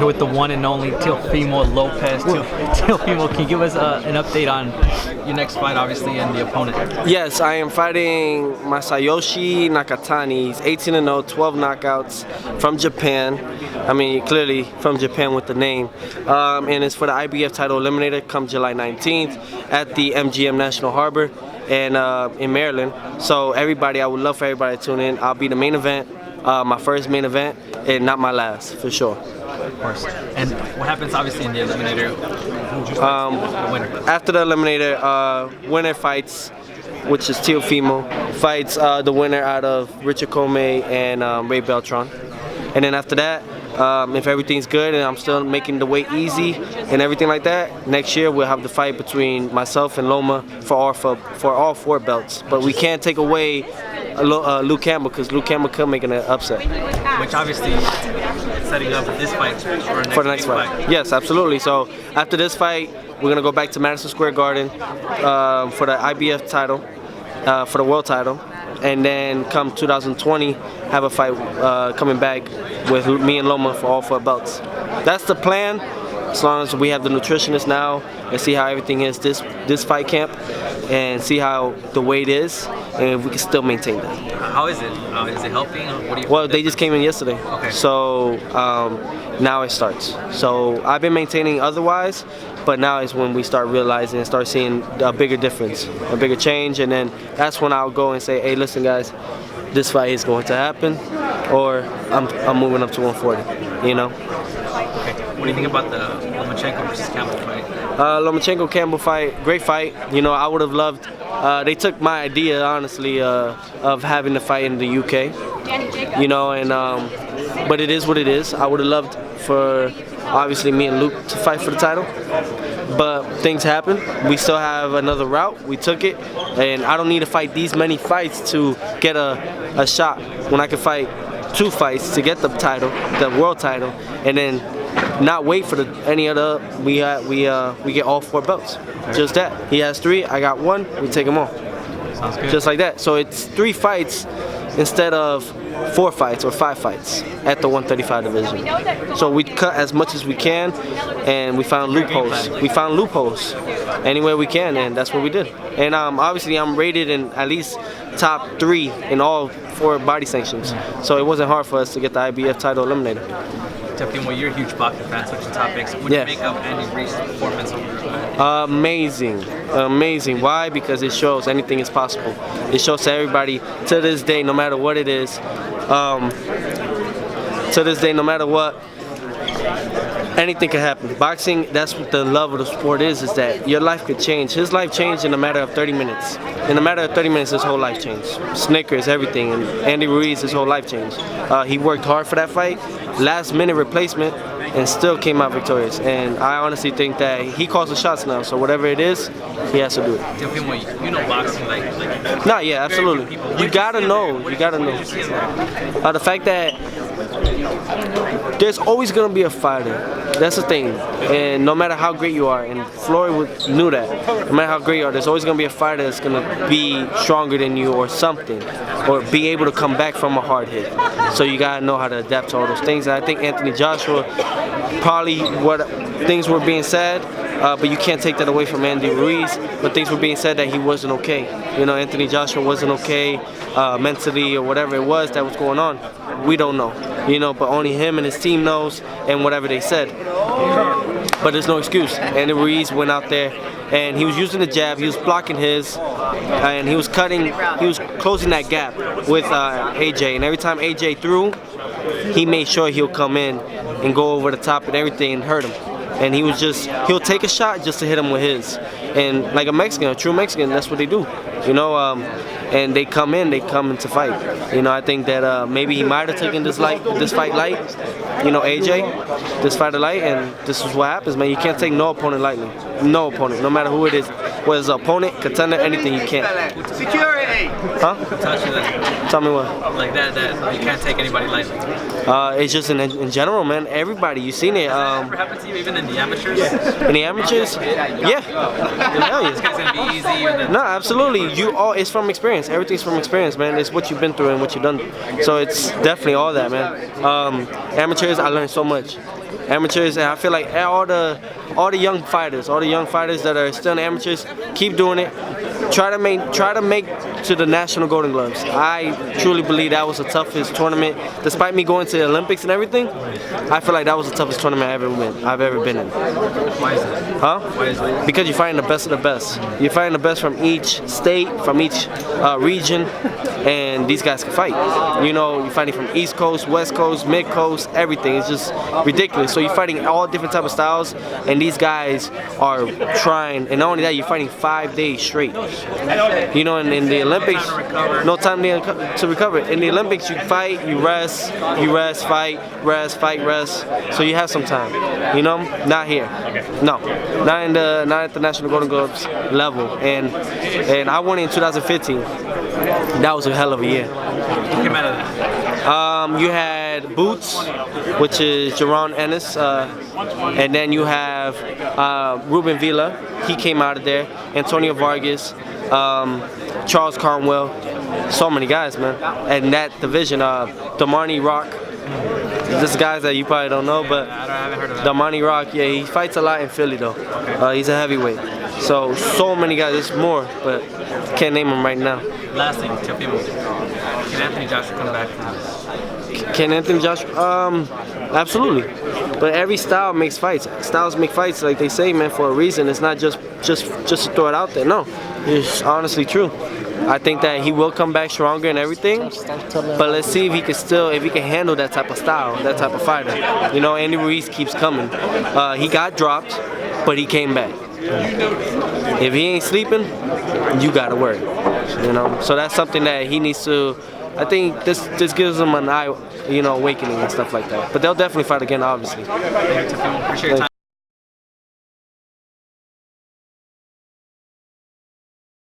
here with the one and only Teofimo Lopez. Teofimo, can you give us an update on your next fight, obviously, and the opponent? Yes, I am fighting Masayoshi Nakatani. He's 18-0, 12 knockouts from Japan. I mean, clearly from Japan with the name. And it's for the IBF title eliminator come July 19th at the MGM National Harbor and in Maryland. So everybody, I would love for everybody to tune in. I'll be the main event, my first main event, and not my last, for sure. Of course. And what happens, obviously, in the eliminator? The winner? After the eliminator, winner fights, which is Teofimo, fights the winner out of Richard Comey and Ray Beltran. And then after that, if everything's good and I'm still making the weight easy and everything like that, next year we'll have the fight between myself and Loma for all four belts. But we can't take away Luke Campbell, because Luke Campbell could make an upset. Which obviously setting up this fight for the next fight. Yes, absolutely. So after this fight, we're gonna go back to Madison Square Garden for the IBF title, for the world title. And then come 2020, have a fight coming back with me and Loma for all four belts. That's the plan, as long as we have the nutritionist now and see how everything is this fight camp and see how the weight is, and if we can still maintain that. How is it? Is it helping? What do you well, they just came in yesterday. Okay. So now it starts. So I've been maintaining otherwise, but now is when we start realizing and start seeing a bigger difference, a bigger change, and then that's when I'll go and say, hey, listen guys, this fight is going to happen, or I'm moving up to 140, you know? Okay, what do you think about the Lomachenko versus Campbell fight? Lomachenko-Campbell fight, great fight. You know, I would have loved, they took my idea, honestly, of having the fight in the UK, you know, and but it is what it is. I would have loved for, obviously, me and Luke to fight for the title, but things happen. We still have another route. We took it, and I don't need to fight these many fights to get a shot when I can fight 2 fights to get the title, the world title, and then not wait for any other. We get all 4 belts. Just that. He has 3. I got 1. We take them all. Sounds good. Just like that. So it's 3 fights instead of 4 fights or 5 fights at the 135 division. So we cut as much as we can, and we found loopholes. We found loopholes anywhere we can, and that's what we did. And obviously I'm rated in at least top 3 in all 4 body sanctions. So it wasn't hard for us to get the IBF title eliminator. Teofimo, you're a huge boxing fan, switching topics. What do you make of Andy Ruiz's performance over Amazing, amazing. Why? Because it shows anything is possible. It shows to everybody, to this day, no matter what it is, to this day, no matter what, anything can happen. Boxing, that's what the love of the sport is that your life could change. His life changed in a matter of 30 minutes. In a matter of 30 minutes, his whole life changed. Snickers, everything, and Andy Ruiz, his whole life changed. He worked hard for that fight, last minute replacement, and still came out victorious. And I honestly think that he calls the shots now, so whatever it is, he has to do it. Teofimo, you know boxing like nah, yeah, absolutely. You gotta know. You gotta know. The fact that there's always gonna be a fighter. That's the thing. And no matter how great you are, and Floyd knew that. No matter how great you are, there's always gonna be a fighter that's gonna be stronger than you or something, or be able to come back from a hard hit. So you gotta know how to adapt to all those things. And I think Anthony Joshua, probably what things were being said, but you can't take that away from Andy Ruiz. But things were being said that he wasn't okay. You know, Anthony Joshua wasn't okay mentally or whatever it was that was going on. We don't know, you know, but only him and his team knows, and whatever they said. But there's no excuse. Andy Ruiz went out there and he was using the jab, he was blocking his, and he was closing that gap with AJ. And every time AJ threw, he made sure he'll come in and go over the top and everything and hurt him. And he'll take a shot just to hit him with his. And like a Mexican, a true Mexican, that's what they do, you know. And they come in to fight. You know, I think that maybe he might have taken this fight light, you know, AJ, this fight light, and this is what happens, man. You can't take no opponent lightly. No opponent, no matter who it is. Whether it's an opponent, contender, anything, you can't. Security! Huh? Tell me what? Like that you can't take anybody lightly. It's just in general, man. Everybody, you've seen it. Does that ever happen to you, even in the amateurs? In the amateurs? Yeah. Hell yeah. This guy's gonna be easy. No, absolutely. It's from experience. Everything's from experience, man. It's what you've been through and what you've done. So it's definitely all that, man. Amateurs, I learned so much. amateurs, and I feel like all the young fighters, that are still in amateurs, keep doing it. Try to make to the National Golden Gloves. I truly believe that was the toughest tournament, despite me going to the Olympics and everything. I feel like that was the toughest tournament I've ever been in. Why is that? Huh? Why is that? Because you're fighting the best of the best. You're fighting the best from each state, from each region, and these guys can fight. You know, you're fighting from East Coast, West Coast, Mid Coast, everything. It's just ridiculous. So you're fighting all different type of styles, and these guys are trying. And not only that, you're fighting 5 days straight. You know, in the Olympics, no time to recover. In the Olympics, you fight, you rest, fight, rest. So you have some time. You know, not here. No, not at the National Golden Gloves level. And I won in 2015. That was a hell of a year. Who came out of that? You had Boots, which is Jaron Ennis, and then you have Ruben Villa. He came out of there. Antonio Vargas, Charles Conwell. So many guys, man. And that division, Damarni Rock. This guys that you probably don't know, but I haven't heard of that. Damarni Rock, yeah, he fights a lot in Philly though. He's a heavyweight. So many guys. There's more, but can't name them right now. Last thing, Teofimo. Can Anthony Joshua come back from this? Can Anthony Joshua? Absolutely. But every style makes fights. Styles make fights, like they say, man, for a reason. It's not just to throw it out there. No, it's honestly true. I think that he will come back stronger and everything. But let's see if he can handle that type of style, that type of fighter. You know, Andy Ruiz keeps coming. He got dropped, but he came back. If he ain't sleeping, you gotta worry. You know, so that's something that he needs to. I think this gives him an awakening and stuff like that. But they'll definitely fight again, obviously. Thank you, Teofimo. Appreciate your time.